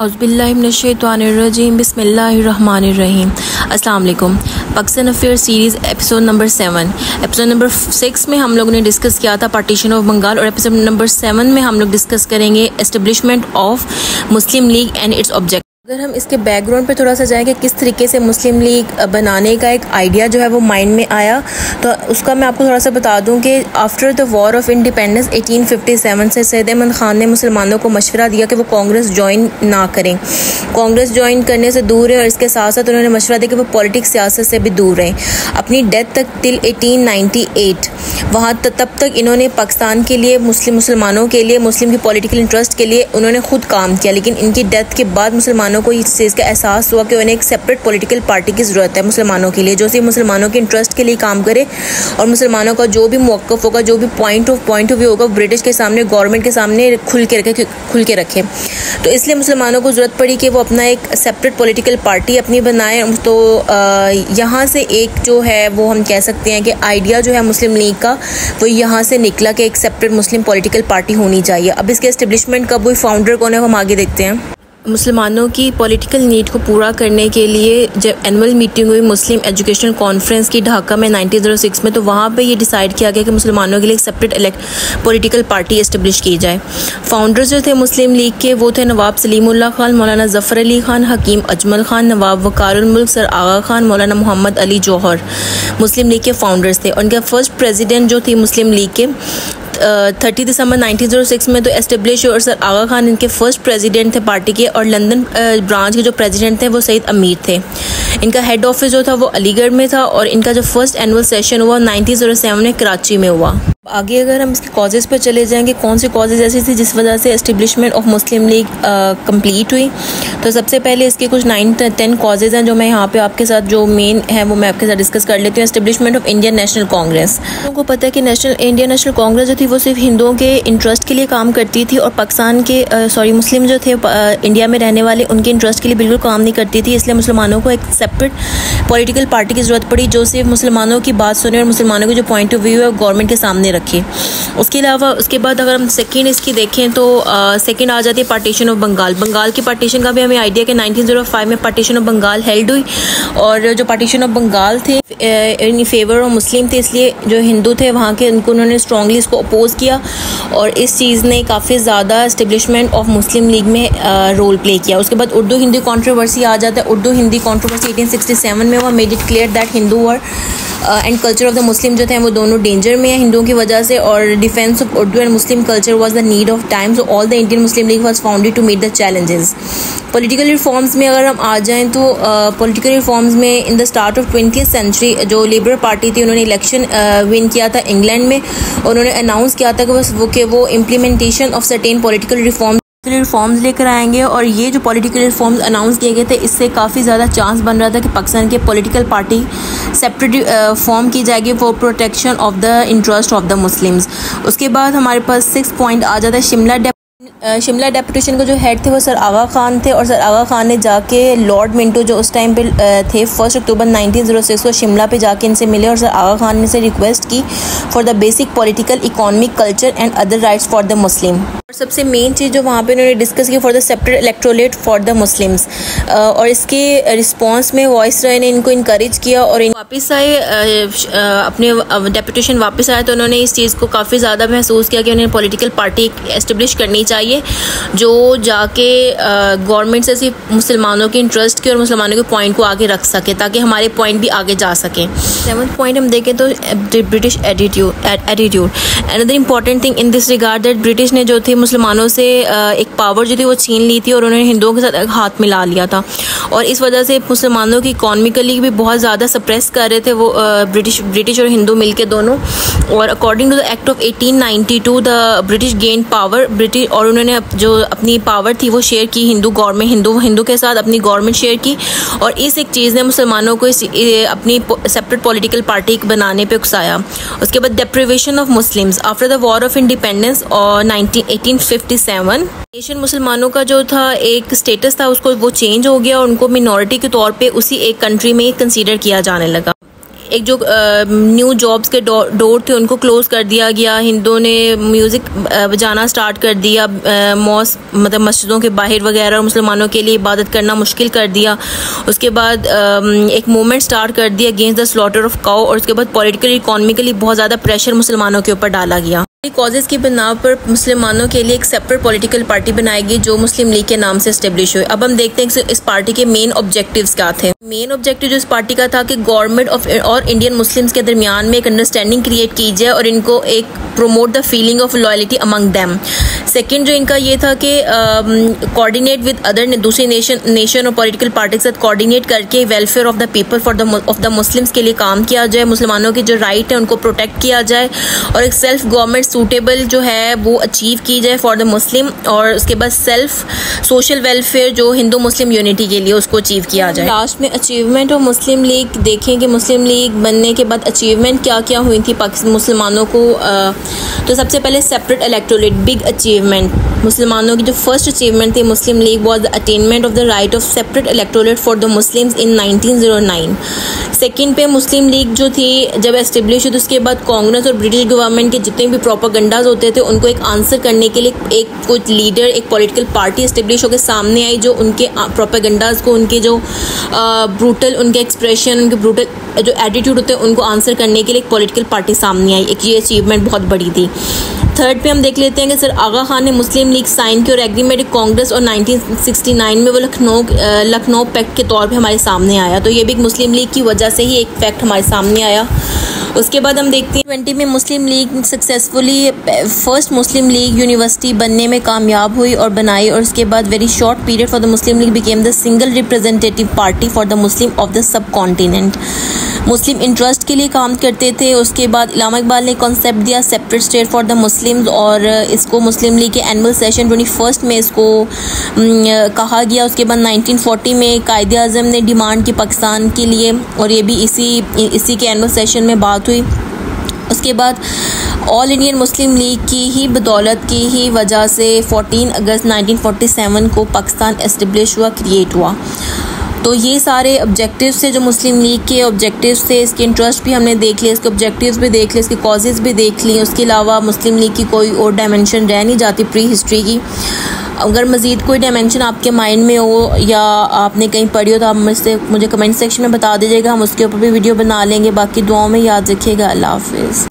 औज़ुबिल्लाहिमिनश्शैतानिर्रजीम बिस्मिल्लाहिर्रहमानिर्रहीम। अस्सलाम वालेकुम। Pakistan affair series episode number 7। Episode number 6 में हम लोगों ने डिस्कस किया था पार्टीशन ऑफ बंगाल, और एपिसोड नंबर 7 में हम लोग डिस्कस करेंगे establishment of Muslim league and its object. अगर हम इसके बैकग्राउंड पे थोड़ा सा जाएं कि किस तरीके से मुस्लिम लीग बनाने का एक आइडिया जो है वो माइंड में आया, तो उसका मैं आपको थोड़ा सा बता दूं कि after the war of independence 1857 से सैयद अहमद ख़ान ने मुसलमानों को मशवरा दिया कि वो कांग्रेस ज्वाइन ना करें, कांग्रेस ज्वाइन करने से दूर रहें, और इसके साथ साथ उन्होंने मशवरा दिया कि वो पॉलिटिक्स सियासत से भी दूर रहें। अपनी डेथ तक टिल 1898 वहाँ तब तक इन्होंने पाकिस्तान के लिए मुसलमानों के लिए मुस्लिम की पॉलिटिकल इंटरेस्ट के लिए उन्होंने खुद काम किया, लेकिन इनकी डेथ के बाद मुसलमानों को इस चीज़ का एहसास हुआ कि उन्हें एक सेपरेट पॉलिटिकल पार्टी की ज़रूरत है मुसलमानों के लिए, जो सिर्फ मुसलमानों के इंटरेस्ट के लिए काम करे और मुसलमानों का जो भी मौक़िफ़ होगा, जो भी पॉइंट ऑफ व्यू होगा, ब्रिटिश के सामने, गवर्नमेंट के सामने खुल के रखे। तो इसलिए मुसलमानों को ज़रूरत पड़ी कि वो अपना एक सेपरेट पॉलिटिकल पार्टी अपनी बनाए। तो यहाँ से एक जो है वो हम कह सकते हैं कि आइडिया जो है मुस्लिम लीग का वो यहाँ से निकला कि एक सेपरेट मुस्लिम पॉलिटिकल पार्टी होनी चाहिए। अब इसके एस्टेब्लिशमेंट कब हुई, फाउंडर कौन है, हम आगे देखते हैं। मुसलमानों की पॉलिटिकल नीड को पूरा करने के लिए जब एनुअल मीटिंग हुई मुस्लिम एजुकेशनल कॉन्फ्रेंस की ढाका में 1906 में, तो वहाँ पे ये डिसाइड किया गया कि मुसलमानों के लिए एक सेपरेट पॉलिटिकल पार्टी इस्टेब्लिश की जाए। फाउंडर्स जो थे मुस्लिम लीग के वो थे नवाब सलीमुल्लाह खान, मौलाना ज़फ़र अली खान, हकीम अजमल खान, नवाब वक़ारुल मुल्क सर आगा खान, मौलाना मोहम्मद अली जौहर मुस्लिम लीग के फाउंडर्स थे। उनका फर्स्ट प्रेसिडेंट जो थी मुस्लिम लीग के 30 दिसंबर 1906 में तो एस्टेब्लिश हुए, और सर आगा खान इनके फर्स्ट प्रेसिडेंट थे पार्टी के, और लंदन ब्रांच के जो प्रेसिडेंट थे वो सईद अमीर थे। इनका हेड ऑफिस जो था वो अलीगढ़ में था, और इनका जो फर्स्ट एनुअल सेशन हुआ 1907 में कराची में हुआ। आगे अगर हम इसके कॉजेज़ पर चले जाएंगे, कौन सी कॉजेज़ ऐसी थी जिस वजह से establishment of Muslim league complete हुई, तो सबसे पहले इसके कुछ 9-10 कॉजेज़ हैं जो मैं यहाँ पे आपके साथ जो मेन है वो मैं आपके साथ डिस्कस कर लेती हूँ। Establishment of Indian national Congress. लोगों को पता है कि इंडियन नेशनल कांग्रेस जो थी वो सिर्फ हिंदुओं के इंटरेस्ट के लिए काम करती थी, और पाकिस्तान के मुस्लिम जो थे इंडिया में रहने वाले उनके इंटरेस्ट के लिए बिल्कुल काम नहीं करती थी। इसलिए मुसलमानों को एक सेपरेट पॉलिटिकल पार्टी की ज़रूरत पड़ी जो सिर्फ मुसलमानों की बात सुने और मुसलमानों के जो पॉइंट ऑफ व्यू है गवर्नमेंट के सामने रखे। उसके अलावा उसके बाद अगर हम सेकेंड इसकी देखें तो सेकेंड आ जाती है पार्टीशन ऑफ बंगाल। बंगाल की पार्टीशन का भी हमें आइडिया कि 1905 में पार्टीशन ऑफ बंगाल हेल्ड हुई, और जो पार्टीशन ऑफ बंगाल थे इन फेवर ऑफ मुस्लिम थे, इसलिए जो हिंदू थे वहाँ के उन्होंने स्ट्रांगली इसको अपोज किया, और इस चीज़ ने काफ़ी ज़्यादा एस्टेब्लिशमेंट ऑफ मुस्लिम लीग में रोल प्ले किया। उसके बाद उर्दू हिंदी कॉन्ट्रोवर्सी आ जाता है। उर्दू हिंदी कॉन्ट्रोवर्सी 1867 में हुआ, made it clear that Hindu और and culture of the Muslim जो थे वो दोनों डेंजर में हैं हिंदुओं की वजह से, और defence of Urdu and Muslim culture was the need of time, so all the Indian Muslim league was founded to meet the challenges. Political reforms में अगर हम आ जाएं तो पॉलिटिकल रिफॉर्म्स में in the start of 20th century जो labour party थी उन्होंने इलेक्शन विन किया था इंग्लैंड में, और उन्होंने अनाउंस किया था कि वो implementation of certain political reforms लेकर आएंगे, और ये जो पॉलिटिकल रिफॉर्म्स अनाउंस किए गए थे इससे काफ़ी ज़्यादा चांस बन रहा था कि पाकिस्तान के पॉलिटिकल पार्टी सेपरेट फॉर्म की जाएगी for protection of the interest of the Muslims. उसके बाद हमारे पास 6 पॉइंट आ जाता है शिमला डेपुटेशन के जो हेड थे वो सर आगा खान थे, और सर आगा खान ने जाके लॉर्ड मिंटो जो उस टाइम पे थे 1 अक्टूबर 1906 को शिमला पे जाके इनसे मिले, और सर आगा खान ने से रिक्वेस्ट की for the basic political economic culture and other rights for the मुस्लिम। और सबसे मेन चीज़ जो वहाँ पे उन्होंने डिस्कस की for the separate electorate for the Muslims, और इसके रिस्पॉन्स में वाइसरॉय ने इनको इनकरेज किया, और वापस आए अपने डेपुटेशन वापस आए तो उन्होंने इस चीज़ को काफ़ी ज़्यादा महसूस किया कि उन्हें पॉलिटिकल पार्टी इस्टेब्लिश करनी चाहिए जो जाके गवर्नमेंट से सिर्फ मुसलमानों के इंटरेस्ट के और मुसलमानों के पॉइंट को आगे रख सके, ताकि हमारे पॉइंट भी आगे जा सकें। 7th पॉइंट हम देखें तो British attitude. Another important thing in this regard that British ने जो थे मुसलमानों से एक पावर जो थी वो छीन ली थी, और उन्होंने हिंदुओं के साथ हाथ मिला लिया था, और इस वजह से मुसलमानों की इकोनॉमिकली भी बहुत ज़्यादा सप्रेस कर रहे थे वो ब्रिटिश और हिंदू मिलके दोनों। और according to the act of 1892 the British gain power, British और उन्होंने जो अपनी पावर थी वो शेयर की हिंदू के साथ अपनी गवर्नमेंट शेयर की, और इस एक चीज़ ने मुसलमानों को अपनी सेपरेट पॉलिटिकल पार्टी बनाने पे उकसाया। उसके बाद deprivation of Muslims after the war of independence और 1857 नेशन मुसलमानों का जो था एक स्टेटस था उसको वो चेंज हो गया, और उनको मिनॉरिटी के तौर पे उसी एक कंट्री में कंसीडर किया जाने लगा। एक जो न्यू जॉब्स के डोर थे उनको क्लोज कर दिया गया। हिंदुओं ने म्यूज़िक बजाना स्टार्ट कर दिया, मतलब मस्जिदों के बाहर वगैरह, और मुसलमानों के लिए इबादत करना मुश्किल कर दिया। उसके बाद एक मूवमेंट स्टार्ट कर दिया against the slaughter of cow, और उसके बाद पॉलिटिकली इकोनॉमिकली बहुत ज़्यादा प्रेशर मुसलमानों के ऊपर डाला गया। कॉजेज़ की बिना पर मुसलमानों के लिए एक सेपरेट पॉलिटिकल पार्टी बनाई गई जो मुस्लिम लीग के नाम से एस्टेब्लिश हुई। अब हम देखते हैं कि इस पार्टी के मेन ऑब्जेक्टिव्स क्या थे। मेन ऑब्जेक्टिव जो इस पार्टी का था कि गवर्नमेंट और इंडियन मुस्लिम्स के दरमियान में एक अंडरस्टैंडिंग क्रिएट की जाए और इनको एक promote the feeling of loyalty among them. Second जो इनका ये था कि कोऑर्डिनेट विद अदर दूसरी नेशन और पॉलिटिकल पार्टी के साथ कोऑर्डिनेट करके welfare of the people of the Muslims के लिए काम किया जाए, मुसलमानों के जो राइट है उनको प्रोटेक्ट किया जाए, और एक सेल्फ गवर्नमेंट सूटेबल जो है वो अचीव की जाए फॉर द मुस्लिम, और उसके बाद सेल्फ सोशल वेलफेयर जो हिंदू मुस्लिम यूनिटी के लिए उसको अचीव किया जाए। लास्ट में अचीवमेंट ऑफ मुस्लिम लीग देखें कि मुस्लिम लीग बनने के बाद अचीवमेंट क्या क्या हुई थी पाकिस्तान मुसलमानों को। तो सबसे पहले सेपरेट इलेक्टोरेट, बिग अचीवमेंट। मुसलमानों की जो फर्स्ट अचीवमेंट थी Muslim league was the attainment of the right of separate electorate for the Muslims in 1909। Second पे मुस्लिम लीग जो थी जब एस्टेब्लिश हुई तो उसके बाद कांग्रेस और ब्रिटिश गवर्नमेंट के जितने भी प्रोपागंडाज होते थे उनको एक आंसर करने के लिए एक कुछ लीडर, एक पॉलिटिकल पार्टी एस्टेब्लिश होकर सामने आई जो उनके प्रोपागंडाज को, उनके जो ब्रूटल उनके एक्सप्रेशन, उनके ब्रूटल जो एटीट्यूड होते हैं उनको आंसर करने के लिए एक पॉलिटिकल पार्टी सामने आई। एक ये अचीवमेंट बहुत बड़ी थी। थर्ड पे हम देख लेते हैं कि सर आगा खान ने मुस्लिम लीग साइन की और एग्रीमेंट कांग्रेस, और 1969 में वो लखनऊ पैक्ट के तौर पे हमारे सामने आया। तो ये भी एक मुस्लिम लीग की वजह से ही एक फैक्ट हमारे सामने आया। उसके बाद हम देखते हैं 20 में Muslim League successfully first Muslim League university बनने में कामयाब हुई और बनाई, और उसके बाद very short period for the Muslim League became the single representative party for the Muslim of the subcontinent. Muslim interest के लिए काम करते थे। उसके बाद इलामा इकबाल ने कॉन्सेप्ट दिया separate state for the Muslims, और इसको मुस्लिम लीग के एनुअल सेशन 21 में इसको कहा गया। उसके बाद 1940 में कायदे आज़म ने डिमांड की पाकिस्तान के लिए, और ये भी इसी के एनुअल सेशन में बात हुई। उसके बाद ऑल इंडियन मुस्लिम लीग की ही बदौलत की ही वजह से 14 अगस्त 1947 को पाकिस्तान एस्टेब्लिश हुआ, क्रिएट हुआ। तो ये सारे ऑब्जेक्टिव्स थे जो मुस्लिम लीग के ऑब्जेक्टिव्स थे। इसके इंटरेस्ट भी हमने देख लिया, इसके ऑब्जेक्टिव्स भी देख लिए, इसके कॉजेज़ भी देख लिए। उसके अलावा मुस्लिम लीग की कोई और डायमेंशन रह नहीं जाती प्री हिस्ट्री की। अगर मज़ीद कोई डायमेंशन आपके माइंड में हो या आपने कहीं पढ़ी हो तो आप मुझे कमेंट सेक्शन में बता दीजिएगा, हम उसके ऊपर भी वीडियो बना लेंगे। बाकी दुआओं में याद रखिएगा। अल्लाह हाफिज़।